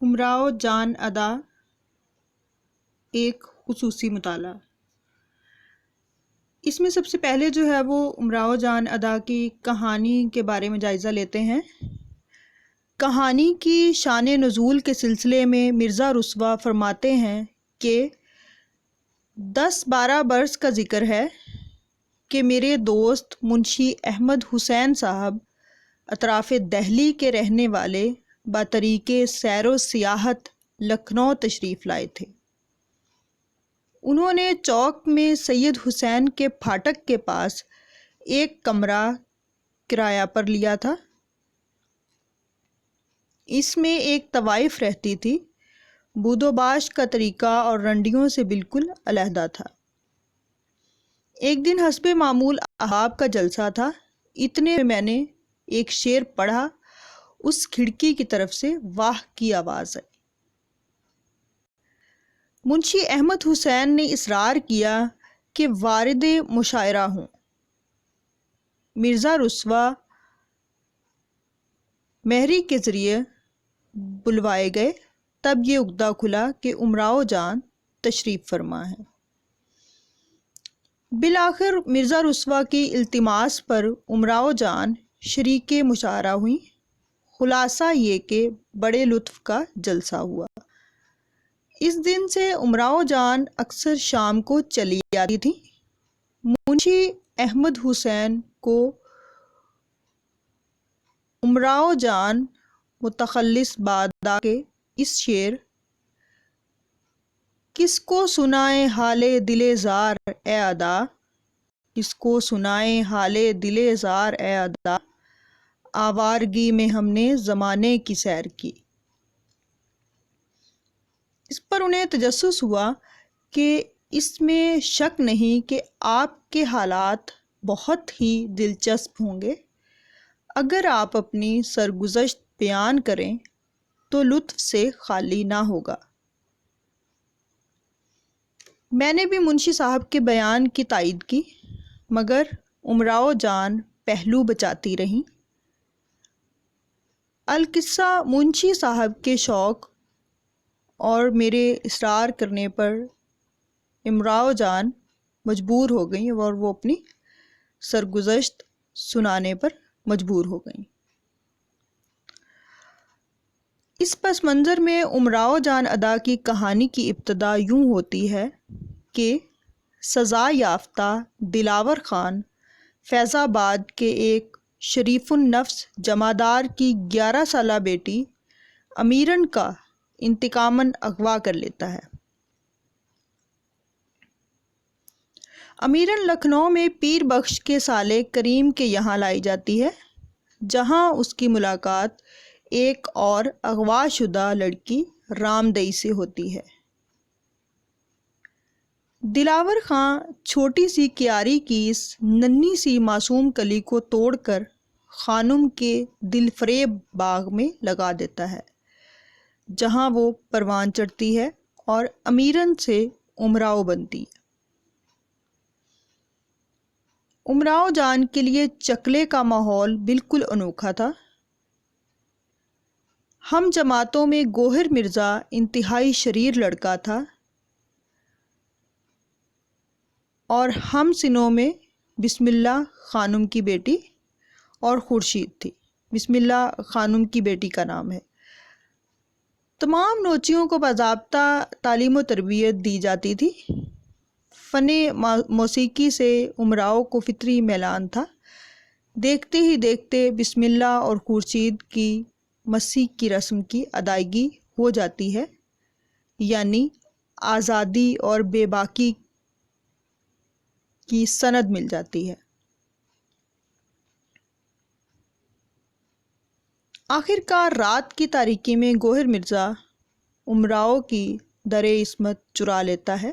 امراؤ جان ادا ایک خصوصی مطالعہ۔ اس میں سب سے پہلے جو ہے وہ امراؤ جان ادا کی کہانی کے بارے میں جائزہ لیتے ہیں۔ کہانی کی شان نزول کے سلسلے میں مرزا رسوا فرماتے ہیں کہ 10-12 برس کا ذکر ہے کہ میرے دوست منشی احمد حسین صاحب اطراف دہلی کے رہنے والے بطریق سیر و سیاحت لکھنؤ تشریف لائے تھے۔ انہوں نے چوک میں سید حسین کے پھاٹک کے پاس ایک کمرہ کرایہ پر لیا تھا۔ اس میں ایک طوائف رہتی تھی۔ بود و باش کا طریقہ اور رنڈیوں سے بالکل علیحدہ تھا۔ ایک دن حسب معمول احباب کا جلسہ تھا، اتنے میں میں نے ایک شعر پڑھا۔ اس کھڑکی کی طرف سے واہ کی آواز آئی۔ منشی احمد حسین نے اصرار کیا کہ وارد مشاعرہ ہوں۔ مرزا رسوا مہری کے ذریعے بلوائے گئے، تب یہ عقدہ کھلا کہ امراؤ جان تشریف فرما ہے۔ بالآخر مرزا رسوا کی التماس پر امراؤ جان شریک مشاعرہ ہوئیں۔ خلاصہ یہ کہ بڑے لطف کا جلسہ ہوا۔ اس دن سے امراؤ جان اکثر شام کو چلی آتی تھیں۔ منشی احمد حسین کو امراؤ جان متخلص بادا کے اس شعر کس کو سنائے حال دل زار اے ادا، کس کو سنائے حال دل زار اے ادا، آوارگی میں ہم نے زمانے کی سیر کی۔ اس پر انہیں تجسس ہوا کہ اس میں شک نہیں کہ آپ کے حالات بہت ہی دلچسپ ہوں گے۔ اگر آپ اپنی سرگزشت بیان کریں تو لطف سے خالی نہ ہوگا۔ میں نے بھی منشی صاحب کے بیان کی تائید کی، مگر امراؤ جان پہلو بچاتی رہیں۔ القصہ منشی صاحب کے شوق اور میرے اصرار کرنے پر امراؤ جان مجبور ہو گئیں اور وہ اپنی سرگزشت سنانے پر مجبور ہو گئیں۔ اس پس منظر میں امراؤ جان ادا کی کہانی کی ابتدا یوں ہوتی ہے کہ سزا یافتہ دلاور خان فیض آباد کے ایک شریف النفس جمعدار کی 11 سالہ بیٹی امیرن کا انتقاماً اغوا کر لیتا ہے۔ امیرن لکھنؤ میں پیر بخش کے سالے کریم کے یہاں لائی جاتی ہے، جہاں اس کی ملاقات ایک اور اغوا شدہ لڑکی رام دئی سے ہوتی ہے۔ دلاور خان چھوٹی سی کیاری کی اس ننھی سی معصوم کلی کو توڑ کر خانم کے دل فریب باغ میں لگا دیتا ہے، جہاں وہ پروان چڑھتی ہے اور امیرن سے امراؤ بنتی ہے۔ امراؤ جان کے لیے چکلے کا ماحول بالکل انوکھا تھا۔ ہم جماعتوں میں گوہر مرزا انتہائی شریر لڑکا تھا اور ہم سنوں میں بسم اللہ خانم کی بیٹی اور خورشید تھی۔ بسم اللہ خانم کی بیٹی کا نام ہے۔ تمام نوچیوں کو باضابطہ تعلیم و تربیت دی جاتی تھی۔ فن موسیقی سے امراؤ کو فطری میلان تھا۔ دیکھتے ہی دیکھتے بسم اللہ اور خورشید کی مسیح کی رسم کی ادائیگی ہو جاتی ہے، یعنی آزادی اور بے باکی کی سند مل جاتی ہے۔ آخر کار رات کی تاریکی میں گوہر مرزا امراؤ کی در عصمت چرا لیتا ہے۔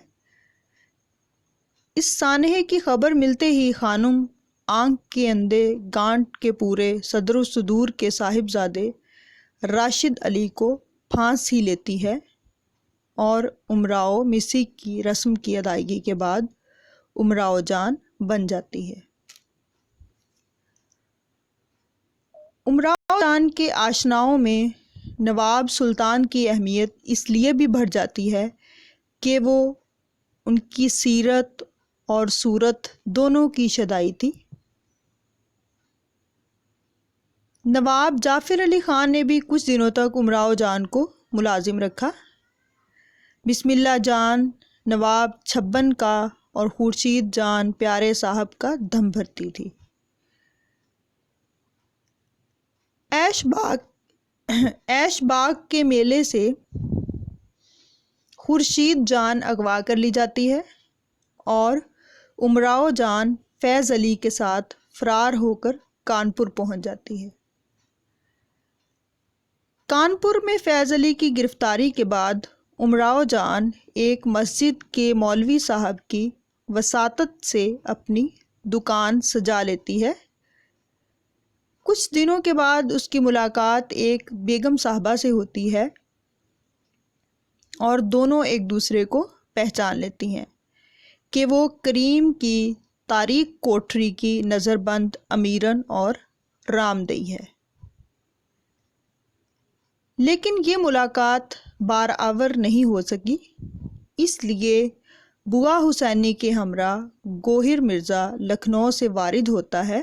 اس سانحے کی خبر ملتے ہی خانم آنکھ کے اندھے گانٹ کے پورے صدر و صدور کے صاحبزادے راشد علی کو پھانس ہی لیتی ہے اور امراؤ مسیح کی رسم کی ادائیگی کے بعد امراؤ جان بن جاتی ہے۔ امراؤ جان کے آشناؤں میں نواب سلطان کی اہمیت اس لیے بھی بڑھ جاتی ہے کہ وہ ان کی سیرت اور صورت دونوں کی شدائی تھی۔ نواب جعفر علی خان نے بھی کچھ دنوں تک امراؤ جان کو ملازم رکھا۔ بسم اللہ جان نواب چھبن کا اور خورشید جان پیارے صاحب کا دم بھرتی تھی۔ ایش باغ کے میلے سے خورشید جان اغوا کر لی جاتی ہے اور امراؤ جان فیض علی کے ساتھ فرار ہو کر کانپور پہنچ جاتی ہے۔ کانپور میں فیض علی کی گرفتاری کے بعد امراؤ جان ایک مسجد کے مولوی صاحب کی وساطت سے اپنی دکان سجا لیتی ہے۔ کچھ دنوں کے بعد اس کی ملاقات ایک بیگم صاحبہ سے ہوتی ہے اور دونوں ایک دوسرے کو پہچان لیتی ہیں کہ وہ کریم کی تاریک کوٹری کی نظر بند امیرن اور رامدئی ہے۔ لیکن یہ ملاقات بارآور نہیں ہو سکی، اس لیے بوا حسینی کے ہمراہ گوہر مرزا لکھنؤ سے وارد ہوتا ہے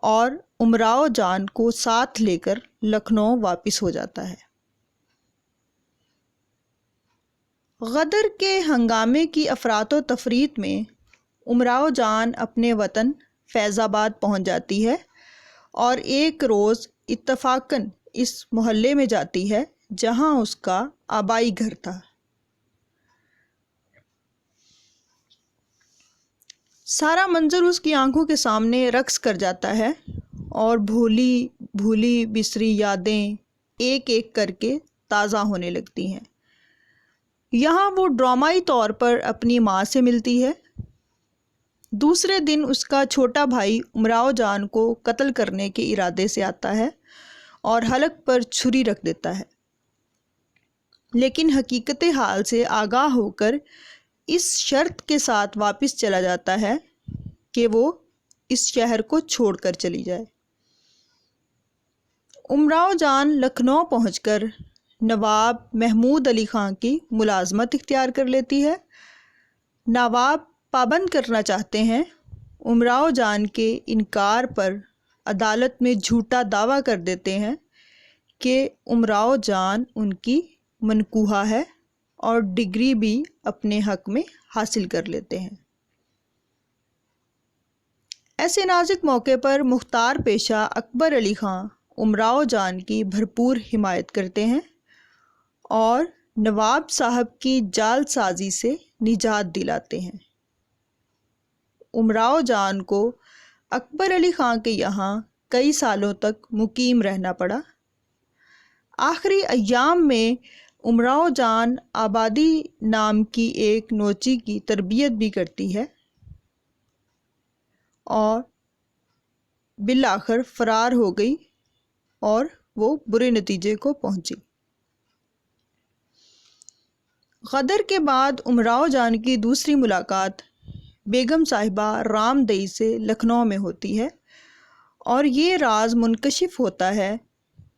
اور امراؤ جان کو ساتھ لے کر لکھنؤ واپس ہو جاتا ہے۔ غدر کے ہنگامے کی افراط و تفریط میں امراؤ جان اپنے وطن فیض آباد پہنچ جاتی ہے اور ایک روز اتفاقاً اس محلے میں جاتی ہے جہاں اس کا آبائی گھر تھا۔ سارا منظر اس کی آنکھوں کے سامنے رقص کر جاتا ہے اور بھولی بسری یادیں ایک ایک کر کے تازہ ہونے لگتی ہیں۔ یہاں وہ ڈرامائی طور پر اپنی ماں سے ملتی ہے۔ دوسرے دن اس کا چھوٹا بھائی امراؤ جان کو قتل کرنے کے ارادے سے آتا ہے اور حلق پر چھری رکھ دیتا ہے، لیکن حقیقت حال سے آگاہ ہو کر اس شرط کے ساتھ واپس چلا جاتا ہے کہ وہ اس شہر کو چھوڑ کر چلی جائے۔ امراؤ جان لکھنؤ پہنچ کر نواب محمود علی خان کی ملازمت اختیار کر لیتی ہے۔ نواب پابند کرنا چاہتے ہیں۔ امراؤ جان کے انکار پر عدالت میں جھوٹا دعویٰ کر دیتے ہیں کہ امراؤ جان ان کی منکوحہ ہے اور ڈگری بھی اپنے حق میں حاصل کر لیتے ہیں۔ ایسے نازک موقع پر مختار پیشہ اکبر علی خان امراؤ جان کی بھرپور حمایت کرتے ہیں اور نواب صاحب کی جعل سازی سے نجات دلاتے ہیں۔ امراؤ جان کو اکبر علی خان کے یہاں کئی سالوں تک مقیم رہنا پڑا۔ آخری ایام میں امراؤ جان آبادی نام کی ایک نوچی کی تربیت بھی کرتی ہے اور بالآخر فرار ہو گئی اور وہ برے نتیجے کو پہنچی۔ غدر کے بعد امراؤ جان کی دوسری ملاقات بیگم صاحبہ رامدئی سے لکھنؤ میں ہوتی ہے اور یہ راز منکشف ہوتا ہے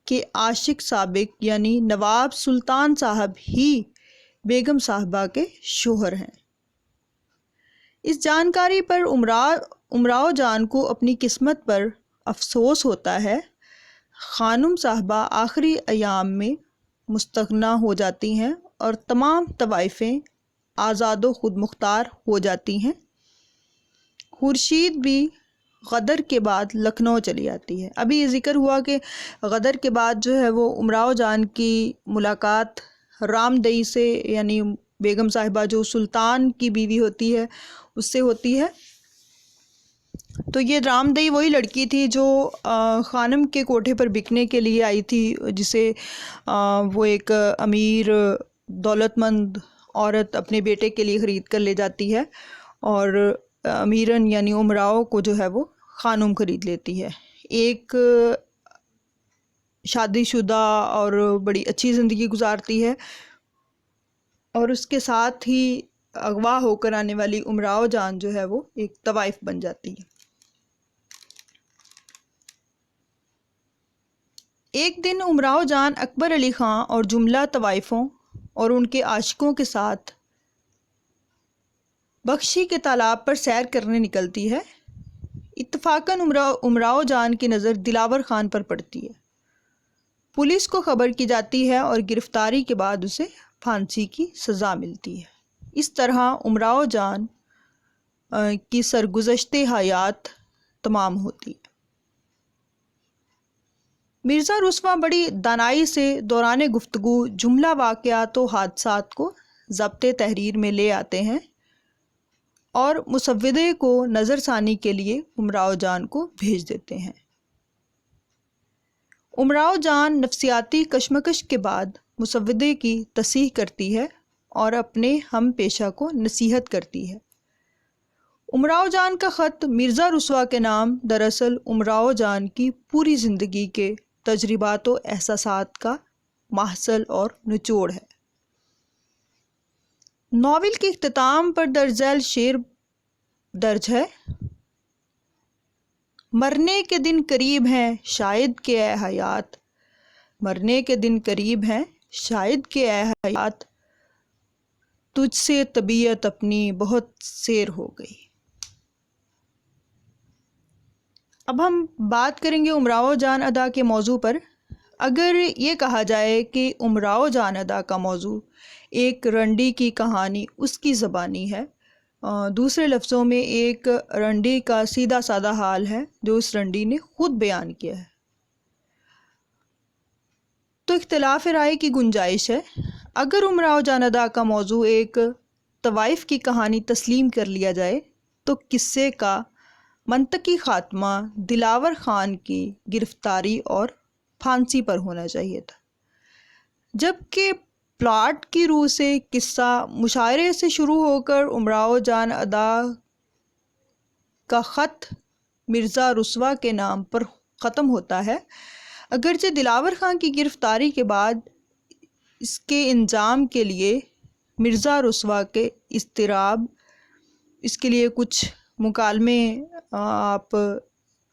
کہ عاشق سابق یعنی نواب سلطان صاحب ہی بیگم صاحبہ کے شوہر ہیں۔ اس جانکاری پر امراؤ جان کو اپنی قسمت پر افسوس ہوتا ہے۔ خانم صاحبہ آخری ایام میں مستغنی ہو جاتی ہیں اور تمام طوائفیں آزاد و خود مختار ہو جاتی ہیں۔ خورشید بھی غدر کے بعد لکھنؤ چلی آتی ہے۔ ابھی یہ ذکر ہوا کہ غدر کے بعد جو ہے وہ امراؤ جان کی ملاقات رامدئی سے یعنی بیگم صاحبہ جو سلطان کی بیوی ہوتی ہے اس سے ہوتی ہے۔ تو یہ رامدئی وہی لڑکی تھی جو خانم کے کوٹھے پر بکنے کے لیے آئی تھی، جسے وہ ایک امیر دولت مند عورت اپنے بیٹے کے لیے خرید کر لے جاتی ہے اور امیرن یعنی امراؤ کو جو ہے وہ خانم خرید لیتی ہے۔ ایک شادی شدہ اور بڑی اچھی زندگی گزارتی ہے اور اس کے ساتھ ہی اغوا ہو کر آنے والی امراؤ جان جو ہے وہ ایک طوائف بن جاتی ہے۔ ایک دن امراؤ جان اکبر علی خان اور جملہ طوائفوں اور ان کے عاشقوں کے ساتھ بخشی کے تالاب پر سیر کرنے نکلتی ہے۔ اتفاقاً امراؤ جان کی نظر دلاور خان پر پڑتی ہے۔ پولیس کو خبر کی جاتی ہے اور گرفتاری کے بعد اسے پھانسی کی سزا ملتی ہے۔ اس طرح امراؤ جان کی سرگزشت حیات تمام ہوتی ہے۔ مرزا رسوا بڑی دانائی سے دوران گفتگو جملہ واقعات و حادثات کو ضبط تحریر میں لے آتے ہیں اور مسودے کو نظر ثانی کے لیے امراؤ جان کو بھیج دیتے ہیں۔ امراؤ جان نفسیاتی کشمکش کے بعد مسودے کی تصحیح کرتی ہے اور اپنے ہم پیشہ کو نصیحت کرتی ہے۔ امراؤ جان کا خط مرزا رسوا کے نام دراصل امراؤ جان کی پوری زندگی کے تجربات و احساسات کا محصل اور نچوڑ ہے۔ ناول کے اختتام پر درج ذیل شعر درج ہے: مرنے کے دن قریب ہیں شاید کہ اے حیات، مرنے کے دن قریب ہیں شاید کہ اے حیات، تجھ سے طبیعت اپنی بہت سیر ہو گئی۔ اب ہم بات کریں گے امراؤ جان ادا کے موضوع پر۔ اگر یہ کہا جائے کہ امراؤ جان ادا کا موضوع ایک رنڈی کی کہانی اس کی زبانی ہے، دوسرے لفظوں میں ایک رنڈی کا سیدھا سادہ حال ہے جو اس رنڈی نے خود بیان کیا ہے، تو اختلاف رائے کی گنجائش ہے۔ اگر امراؤ جان ادا کا موضوع ایک طوائف کی کہانی تسلیم کر لیا جائے تو قصے کا منطقی خاتمہ دلاور خان کی گرفتاری اور پھانسی پر ہونا چاہیے تھا، جبکہ پلاٹ کی روح سے قصہ مشاعرے سے شروع ہو کر امراؤ جان ادا کا خط مرزا رسوا کے نام پر ختم ہوتا ہے۔ اگرچہ دلاور خان کی گرفتاری کے بعد اس کے انجام کے لیے مرزا رسوا کے اضطراب، اس کے لیے کچھ مکالمے آپ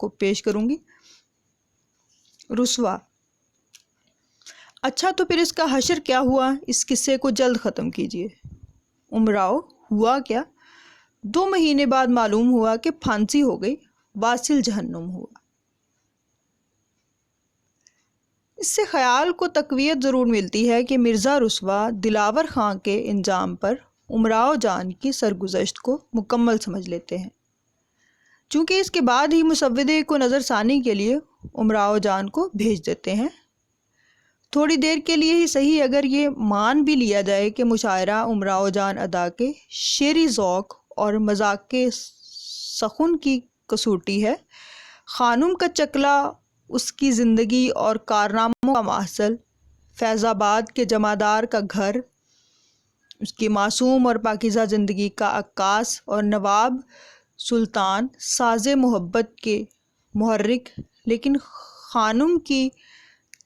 کو پیش کروں گی۔ رسوا: اچھا تو پھر اس کا حشر کیا ہوا؟ اس قصے کو جلد ختم کیجیے۔ امراؤ: ہوا کیا؟ 2 مہینے بعد معلوم ہوا کہ پھانسی ہو گئی، واصل جہنم ہوا۔ اس سے خیال کو تقویت ضرور ملتی ہے کہ مرزا رسوا دلاور خان کے انجام پر امراؤ جان کی سرگزشت کو مکمل سمجھ لیتے ہیں، چونکہ اس کے بعد ہی مسودے کو نظر ثانی کے لیے امراؤ جان کو بھیج دیتے ہیں۔ تھوڑی دیر کے لیے ہی صحیح، اگر یہ مان بھی لیا جائے کہ مشاعرہ امراؤ جان ادا کے شعری ذوق اور مذاق کے سخن کی کسوٹی ہے، خانم کا چکلا اس کی زندگی اور کارناموں کا محصل، فیض آباد کے جمعدار کا گھر اس کی معصوم اور پاکیزہ زندگی کا عکاس، اور نواب سلطان ساز محبت کے محرک، لیکن خانم کی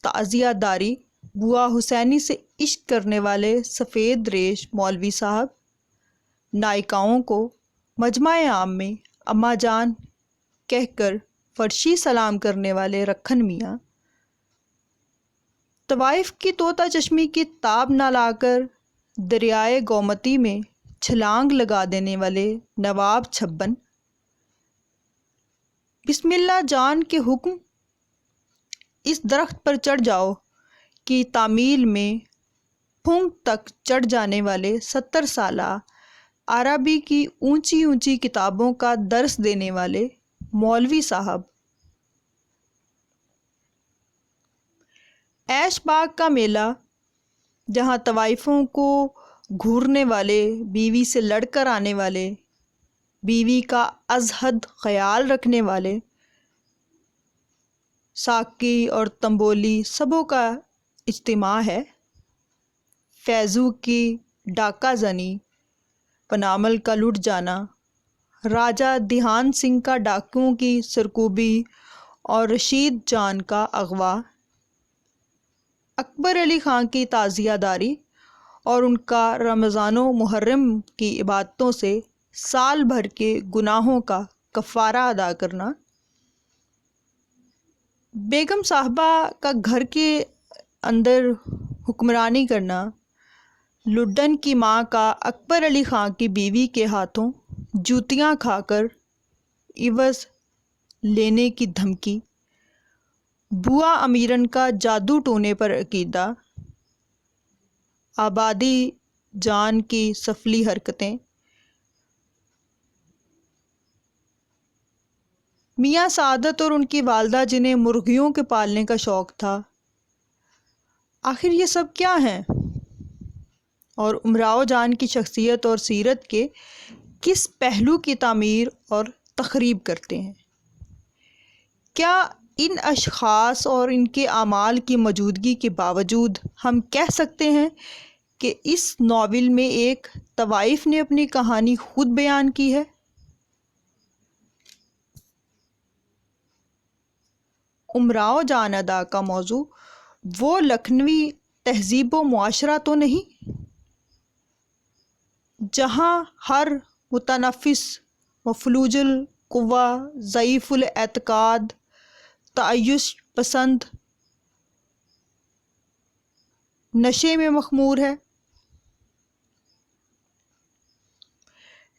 تعزیہ داری بوا حسینی سے عشق کرنے والے سفید ریش مولوی صاحب، نائکاؤں کو مجمع عام میں اماں جان کہہ کر فرشی سلام کرنے والے رکھن میاں، طوائف کی طوطا چشمی کی تاب نہ لا کر دریائے گومتی میں چھلانگ لگا دینے والے نواب چھبن، بسم اللہ جان کے حکم اس درخت پر چڑھ جاؤ کی تعمیل میں پھونک تک چڑھ جانے والے 70 سالہ عربی کی اونچی اونچی کتابوں کا درس دینے والے مولوی صاحب، عیش باغ کا میلہ جہاں طوائفوں کو گھورنے والے، بیوی سے لڑ کر آنے والے، بیوی کا از حد خیال رکھنے والے، ساقی اور تنبولی سبوں کا اجتماع ہے، فیضو کی ڈاکہ زنی، پنامل کا لٹ جانا، راجہ دھیان سنگھ کا ڈاکوؤں کی سرکوبی اور رشید جان کا اغوا، اکبر علی خان کی تعزیہ داری اور ان کا رمضان و محرم کی عبادتوں سے سال بھر کے گناہوں کا کفارہ ادا کرنا، بیگم صاحبہ کا گھر کے اندر حکمرانی کرنا لڈن کی ماں کا اکبر علی خان کی بیوی کے ہاتھوں جوتیاں کھا کر عوض لینے کی دھمکی، بوا امیرن کا جادو ٹونے پر عقیدہ، آبادی جان کی سفلی حرکتیں، میاں سعادت اور ان کی والدہ جنہیں مرغیوں کے پالنے کا شوق تھا، آخر یہ سب کیا ہیں؟ اور امراؤ جان کی شخصیت اور سیرت کے کس پہلو کی تعمیر اور تخریب کرتے ہیں؟ کیا ان اشخاص اور ان کے اعمال کی موجودگی کے باوجود ہم کہہ سکتے ہیں کہ اس ناول میں ایک طوائف نے اپنی کہانی خود بیان کی ہے؟ امراؤ جان ادا کا موضوع وہ لکھنوی تہذیب و معاشرہ تو نہیں جہاں ہر متنفس مفلوج القوہ، ضعیف الاعتقاد، تعیش پسند نشے میں مخمور ہے،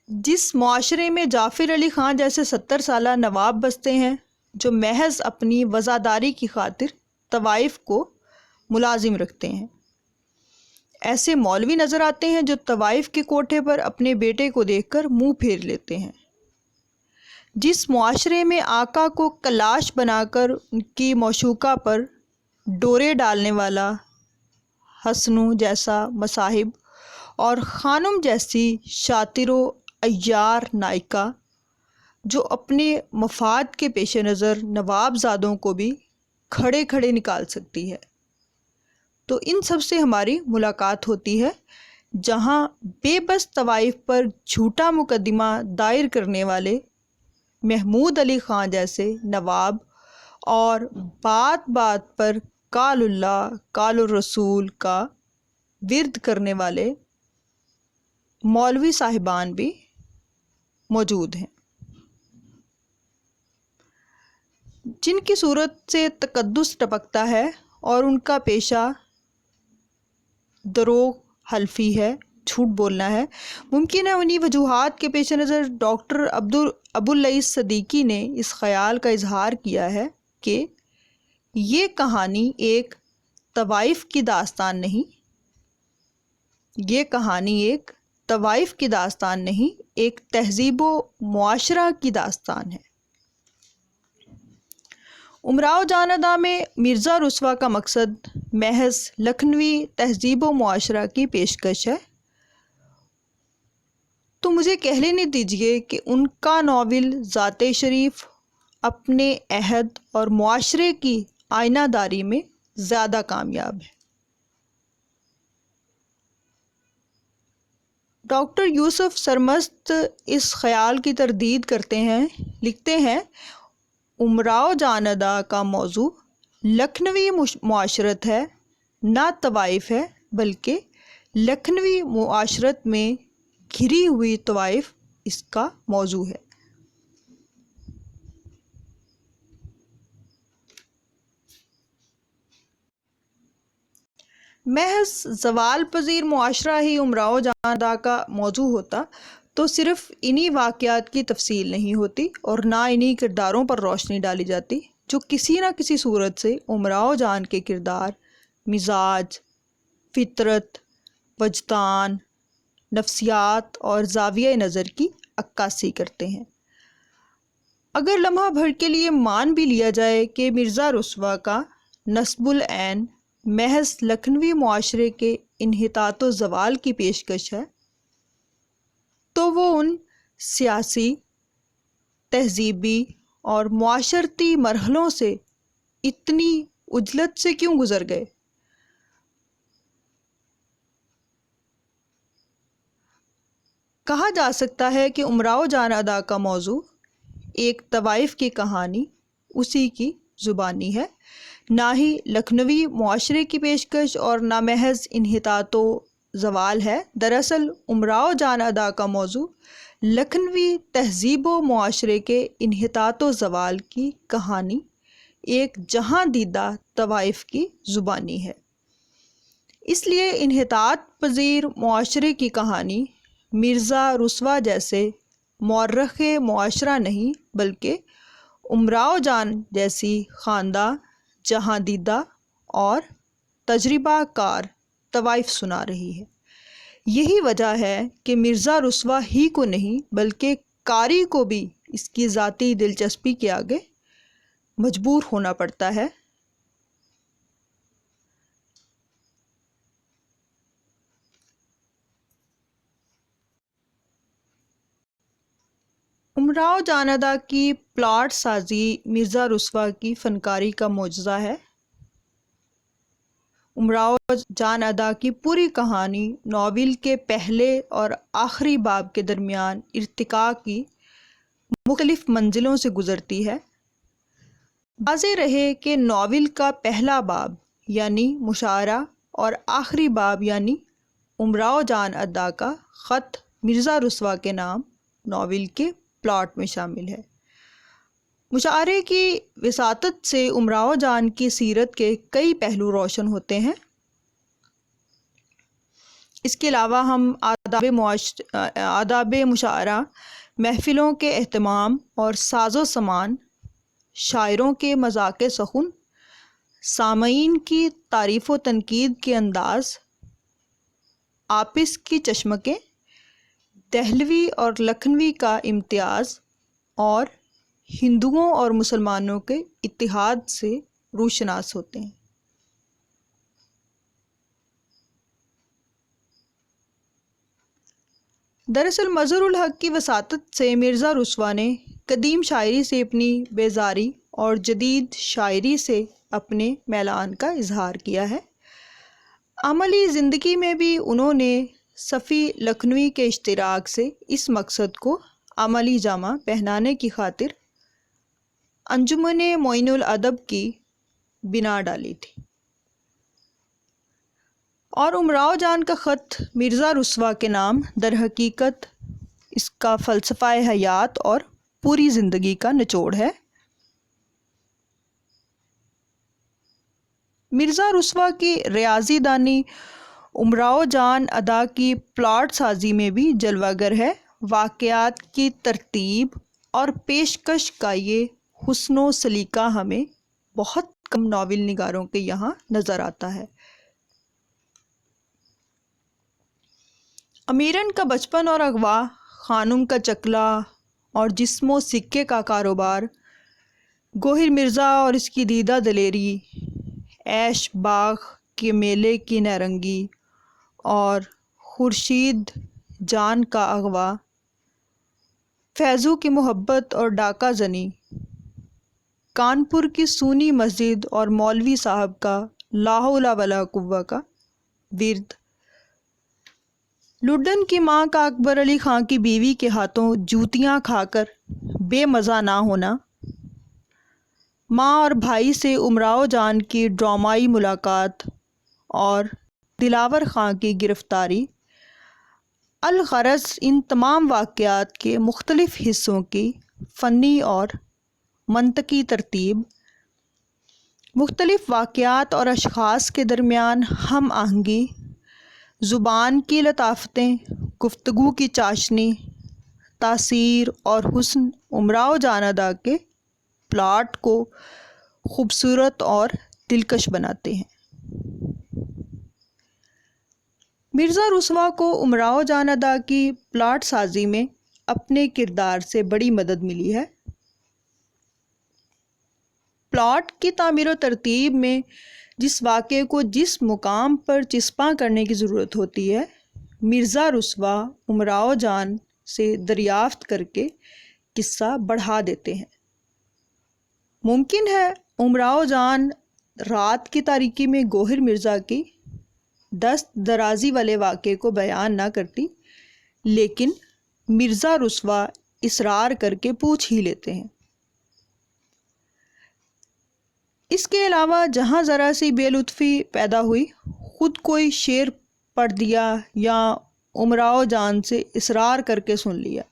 جس معاشرے میں جعفر علی خان جیسے 70 سالہ نواب بستے ہیں جو محض اپنی وزاداری کی خاطر طوائف کو ملازم رکھتے ہیں؟ ایسے مولوی نظر آتے ہیں جو طوائف کے کوٹھے پر اپنے بیٹے کو دیکھ کر منہ پھیر لیتے ہیں۔ جس معاشرے میں آقا کو کلاش بنا کر ان کی معشوقہ پر ڈورے ڈالنے والا حسنو جیسا مصاحب اور خانم جیسی شاطر و عیار نائکہ جو اپنے مفاد کے پیش نظر نواب زادوں کو بھی کھڑے کھڑے نکال سکتی ہے، تو ان سب سے ہماری ملاقات ہوتی ہے جہاں بے بس طوائف پر جھوٹا مقدمہ دائر کرنے والے محمود علی خان جیسے نواب اور بات بات پر قال اللہ قال الرسول کا ورد کرنے والے مولوی صاحبان بھی موجود ہیں، جن کی صورت سے تقدس ٹپکتا ہے اور ان کا پیشہ دروغ حلفی ہے، جھوٹ بولنا ہے۔ ممکن ہے انہی وجوہات کے پیش نظر ڈاکٹر ابواللئیث صدیقی نے اس خیال کا اظہار کیا ہے کہ یہ کہانی ایک طوائف کی داستان نہیں، ایک تہذیب و معاشرہ کی داستان ہے۔ امراؤ جان ادا میں مرزا رسوا کا مقصد محض لکھنوی تہذیب و معاشرہ کی پیشکش ہے، تو مجھے کہہ لینے دیجیے کہ ان کا ناول ذات شریف اپنے عہد اور معاشرے کی آئینہ داری میں زیادہ کامیاب ہے۔ ڈاکٹر یوسف سرمست اس خیال کی تردید کرتے ہیں، لکھتے ہیں امراؤ جان ادا کا موضوع لکھنوی معاشرت ہے، نہ طوائف ہے، بلکہ لکھنوی معاشرت میں گھری ہوئی طوائف اس کا موضوع ہے۔ محض زوال پذیر معاشرہ ہی امراؤ جان ادا کا موضوع ہوتا تو صرف انہی واقعات کی تفصیل نہیں ہوتی اور نہ انہی کرداروں پر روشنی ڈالی جاتی جو کسی نہ کسی صورت سے امراؤ جان کے کردار، مزاج، فطرت، وجدان، نفسیات اور زاویہ نظر کی عکاسی کرتے ہیں۔ اگر لمحہ بھر کے لیے مان بھی لیا جائے کہ مرزا رسوا کا نصب العین محض لکھنوی معاشرے کے انحطاط و زوال کی پیشکش ہے، تو وہ ان سیاسی، تہذیبی اور معاشرتی مرحلوں سے اتنی عجلت سے کیوں گزر گئے؟ کہا جا سکتا ہے کہ امراؤ جان ادا کا موضوع ایک طوائف کی کہانی اسی کی زبانی ہے، نہ ہی لکھنوی معاشرے کی پیشکش اور نہ محض انحطاط و زوال ہے۔ دراصل امراؤ جان ادا کا موضوع لکھنوی تہذیب و معاشرے کے انحطاط و زوال کی کہانی ایک جہاں دیدہ طوائف کی زبانی ہے۔ اس لیے انحطاط پذیر معاشرے کی کہانی مرزا رسوا جیسے مورخ معاشرہ نہیں بلکہ امراؤ جان جیسی خواندہ، جہاں دیدہ اور تجربہ کار طوائف سنا رہی ہے۔ یہی وجہ ہے کہ مرزا رسوا ہی کو نہیں بلکہ قاری کو بھی اس کی ذاتی دلچسپی کے آگے مجبور ہونا پڑتا ہے۔ امراؤ جان ادا کی پلاٹ سازی مرزا رسوا کی فنکاری کا معجزہ ہے۔ امراؤ جان ادا کی پوری کہانی ناول کے پہلے اور آخری باب کے درمیان ارتقاء کی مختلف منزلوں سے گزرتی ہے۔ واضح رہے کہ ناول کا پہلا باب یعنی مشاعرہ اور آخری باب یعنی امراؤ جان ادا کا خط مرزا رسوا کے نام ناول کے پلاٹ میں شامل ہے۔ مشاعرے کی وساطت سے امراؤ جان کی سیرت کے کئی پہلو روشن ہوتے ہیں۔ اس کے علاوہ ہم آداب مشاعرہ، محفلوں کے اہتمام اور ساز و سامان، شاعروں کے مذاق سخن، سامعین کی تعریف و تنقید کے انداز، آپس کی چشمکیں، دہلوی اور لکھنوی کا امتیاز اور ہندوؤں اور مسلمانوں کے اتحاد سے روشناس ہوتے ہیں۔ دراصل مظہر الحق کی وساطت سے مرزا رسوا نے قدیم شاعری سے اپنی بیزاری اور جدید شاعری سے اپنے میلان کا اظہار کیا ہے۔ عملی زندگی میں بھی انہوں نے صفی لکھنوی کے اشتراک سے اس مقصد کو عملی جامہ پہنانے کی خاطر انجمن معین الادب کی بنا ڈالی تھی۔ اور امراؤ جان کا خط مرزا رسوا کے نام در حقیقت اس کا فلسفہ حیات اور پوری زندگی کا نچوڑ ہے۔ مرزا رسوا کی ریاضی دانی امراؤ جان ادا کی پلاٹ سازی میں بھی جلوہ گر ہے۔ واقعات کی ترتیب اور پیشکش کا یہ حسن و سلیقہ ہمیں بہت کم ناول نگاروں کے یہاں نظر آتا ہے۔ امیرن کا بچپن اور اغوا، خانم کا چکلا اور جسم و سکے کا کاروبار، گوہر مرزا اور اس کی دیدہ دلیری، عیش باغ کے میلے کی نیرنگی اور خورشید جان کا اغوا، فیضو کی محبت اور ڈاکہ زنی، کانپور کی سونی مسجد اور مولوی صاحب کا لا حول ولا قوہ کا ورد، لڈن کی ماں کا اکبر علی خان کی بیوی کے ہاتھوں جوتیاں کھا کر بے مزہ نہ ہونا، ماں اور بھائی سے امراؤ جان کی ڈرامائی ملاقات اور دلاور خان کی گرفتاری، الغرض ان تمام واقعات کے مختلف حصوں کی فنی اور منطقی ترتیب، مختلف واقعات اور اشخاص کے درمیان ہم آہنگی، زبان کی لطافتیں، گفتگو کی چاشنی، تاثیر اور حسن امراؤ جان ادا کے پلاٹ کو خوبصورت اور دلکش بناتے ہیں۔ مرزا رسوا کو امراؤ جان ادا کی پلاٹ سازی میں اپنے کردار سے بڑی مدد ملی ہے۔ پلاٹ کی تعمیر و ترتیب میں جس واقعے کو جس مقام پر چسپاں کرنے کی ضرورت ہوتی ہے، مرزا رسوا امراؤ جان سے دریافت کر کے قصہ بڑھا دیتے ہیں۔ ممکن ہے امراؤ جان رات کی تاریکی میں گوہر مرزا کی دست درازی والے واقعے کو بیان نہ کرتی، لیکن مرزا رسوا اصرار کر کے پوچھ ہی لیتے ہیں۔ اس کے علاوہ جہاں ذرا سی بے لطفی پیدا ہوئی، خود کوئی شعر پڑھ دیا یا امراؤ جان سے اصرار کر کے سن لیا۔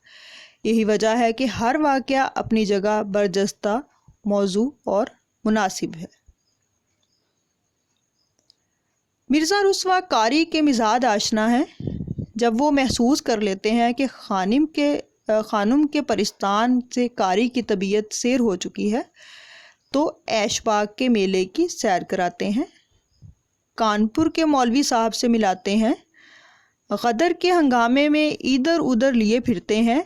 یہی وجہ ہے کہ ہر واقعہ اپنی جگہ برجستہ موضوع اور مناسب ہے۔ مرزا رسوا قاری کے مزاج آشنا ہیں۔ جب وہ محسوس کر لیتے ہیں کہ خانم کے پرستان سے قاری کی طبیعت سیر ہو چکی ہے تو عیش باغ کے میلے کی سیر کراتے ہیں، کانپور کے مولوی صاحب سے ملاتے ہیں، غدر کے ہنگامے میں ادھر ادھر لیے پھرتے ہیں،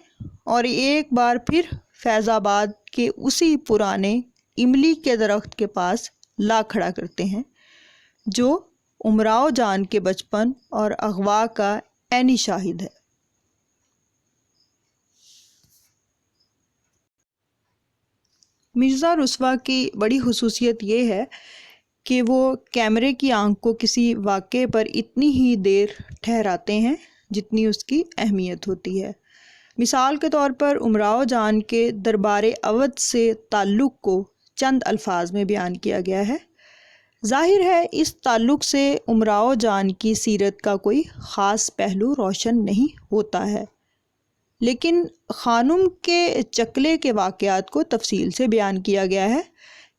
اور ایک بار پھر فیض آباد کے اسی پرانے املی کے درخت کے پاس لا کھڑا کرتے ہیں جو امراؤ جان کے بچپن اور اغوا کا عینی شاہد ہے۔ مرزا رسوا کی بڑی خصوصیت یہ ہے کہ وہ کیمرے کی آنکھ کو کسی واقعے پر اتنی ہی دیر ٹھہراتے ہیں جتنی اس کی اہمیت ہوتی ہے۔ مثال کے طور پر امراؤ جان کے دربار اودھ سے تعلق کو چند الفاظ میں بیان کیا گیا ہے۔ ظاہر ہے اس تعلق سے امراؤ جان کی سیرت کا کوئی خاص پہلو روشن نہیں ہوتا ہے، لیکن خانم کے چکلے کے واقعات کو تفصیل سے بیان کیا گیا ہے۔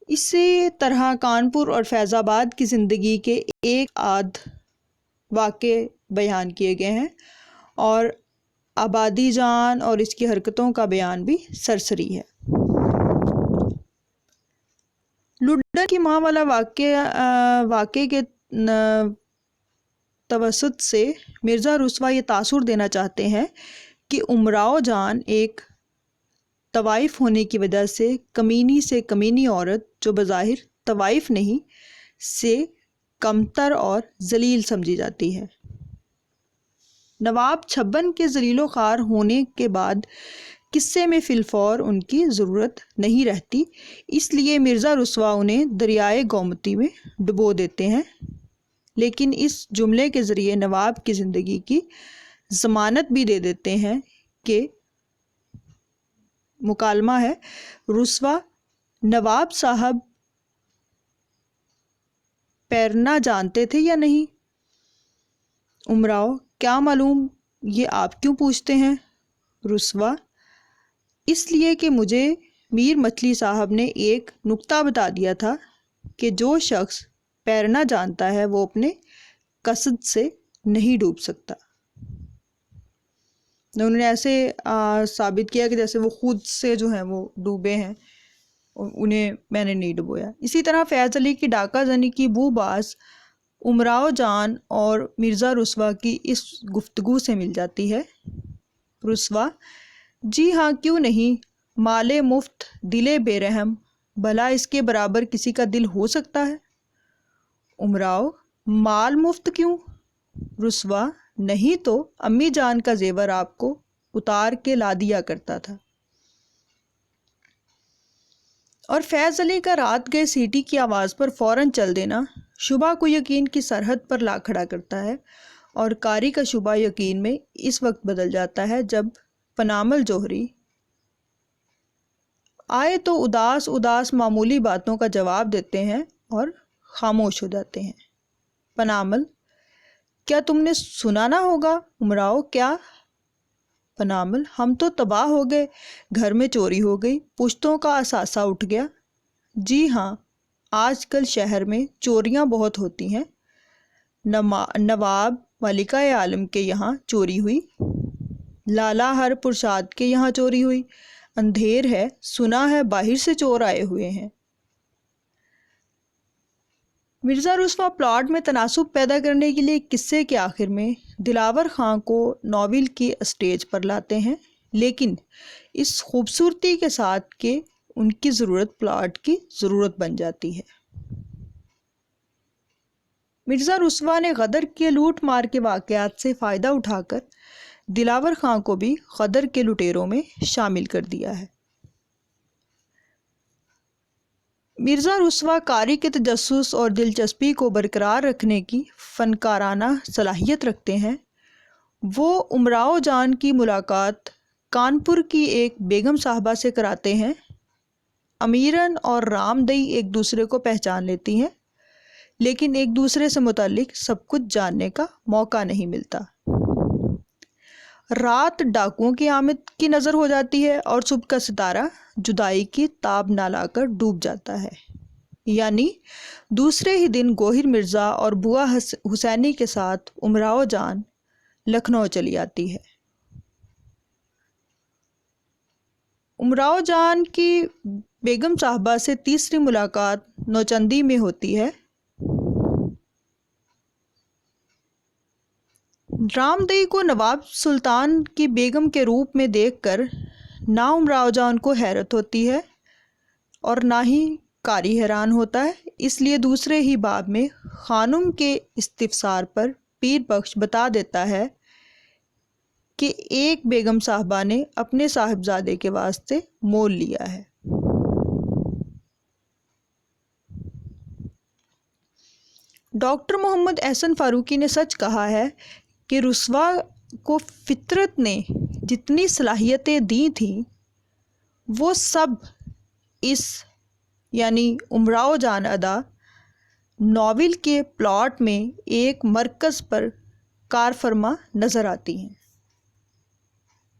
اسی طرح کانپور اور فیض آباد کی زندگی کے ایک آدھ واقعے بیان کیے گئے ہیں، اور آبادی جان اور اس کی حرکتوں کا بیان بھی سرسری ہے۔ لڈن کی ماں والا واقعے کے توسط سے مرزا رسوا یہ تاثر دینا چاہتے ہیں کہ امراؤ جان ایک طوائف ہونے کی وجہ سے کمینی عورت جو بظاہر طوائف نہیں سے کمتر اور ذلیل سمجھی جاتی ہے۔ نواب چھبن کے ذلیل و خوار ہونے کے بعد قصے میں فی الفور ان کی ضرورت نہیں رہتی، اس لیے مرزا رسوا انہیں دریائے گومتی میں ڈبو دیتے ہیں، لیکن اس جملے کے ذریعے نواب کی زندگی کی ضمانت بھی دے دیتے ہیں کہ مکالمہ ہے، رسوا نواب صاحب پیرنا جانتے تھے یا نہیں؟ امراؤ کیا معلوم، یہ آپ کیوں پوچھتے ہیں؟ رسوا اس لیے کہ مجھے میر مچھلی صاحب نے ایک نکتہ بتا دیا تھا کہ جو شخص پیرنا جانتا ہے وہ اپنے قصد سے نہیں ڈوب سکتا۔ انہوں نے ایسے ثابت کیا کہ جیسے وہ خود سے جو ہیں وہ ڈوبے ہیں، انہیں میں نے نہیں ڈبویا۔ اسی طرح فیض علی کی ڈاکہ زنی کی بو باز امراؤ جان اور مرزا رسوا کی اس گفتگو سے مل جاتی ہے۔ رسوا جی ہاں کیوں نہیں، مال مفت دل بے رحم، بھلا اس کے برابر کسی کا دل ہو سکتا ہے؟ امراؤ مال مفت کیوں؟ رسوا نہیں تو امی جان کا زیور آپ کو اتار کے لا دیا کرتا تھا۔ اور فیض علی کا رات گئے سیٹی کی آواز پر فوراً چل دینا شبہ کو یقین کی سرحد پر لا کھڑا کرتا ہے، اور قاری کا شبہ یقین میں اس وقت بدل جاتا ہے جب پنامل جوہری آئے تو اداس معمولی باتوں کا جواب دیتے ہیں اور خاموش ہو جاتے ہیں۔ پنامل کیا تم نے سنا نہ ہوگا؟ امراؤ کیا؟ پنامل ہم تو تباہ ہو گئے، گھر میں چوری ہو گئی، پشتوں کا اثاثہ اٹھ گیا۔ جی ہاں آج کل شہر میں چوریاں بہت ہوتی ہیں، نواب ملکہ عالم کے یہاں چوری ہوئی، لالا ہر پرساد کے یہاں چوری ہوئی، اندھیر ہے، سنا ہے باہر سے چور آئے ہوئے ہیں۔ مرزا رسوا پلاٹ میں تناسب پیدا کرنے کے لیے قصے کے آخر میں دلاور خان کو ناول کی اسٹیج پر لاتے ہیں، لیکن اس خوبصورتی کے ساتھ کہ ان کی ضرورت پلاٹ کی ضرورت بن جاتی ہے۔ مرزا رسوا نے غدر کے لوٹ مار کے واقعات سے فائدہ اٹھا کر دلاور خان کو بھی غدر کے لٹیروں میں شامل کر دیا ہے۔ مرزا رسوا قاری کے تجسس اور دلچسپی کو برقرار رکھنے کی فنکارانہ صلاحیت رکھتے ہیں۔ وہ امراؤ جان کی ملاقات کانپور کی ایک بیگم صاحبہ سے کراتے ہیں۔ امیرن اور رام دئی ایک دوسرے کو پہچان لیتی ہیں، لیکن ایک دوسرے سے متعلق سب کچھ جاننے کا موقع نہیں ملتا۔ رات ڈاکوؤں کی آمد کی نظر ہو جاتی ہے اور صبح کا ستارہ جدائی کی تاب نہ لا کر ڈوب جاتا ہے۔ یعنی دوسرے ہی دن گوہر مرزا اور بوا حسینی کے ساتھ امراؤ جان لکھنؤ چلی آتی ہے۔ امراؤ جان کی بیگم صاحبہ سے تیسری ملاقات نوچندی میں ہوتی ہے۔ رام دئی کو نواب سلطان کی بیگم کے روپ میں دیکھ کر نہ امراؤ جان کو حیرت ہوتی ہے اور نہ ہی قاری حیران ہوتا ہے، اس لیے دوسرے ہی باب میں خانم کے استفسار پر پیر بخش بتا دیتا ہے کہ ایک بیگم صاحبہ نے اپنے صاحبزادے کے واسطے مول لیا ہے۔ ڈاکٹر محمد احسن فاروقی نے سچ کہا ہے کہ رسوا کو فطرت نے جتنی صلاحیتیں دی تھیں وہ سب اس یعنی امراؤ جان ادا ناول کے پلاٹ میں ایک مرکز پر کار فرما نظر آتی ہیں۔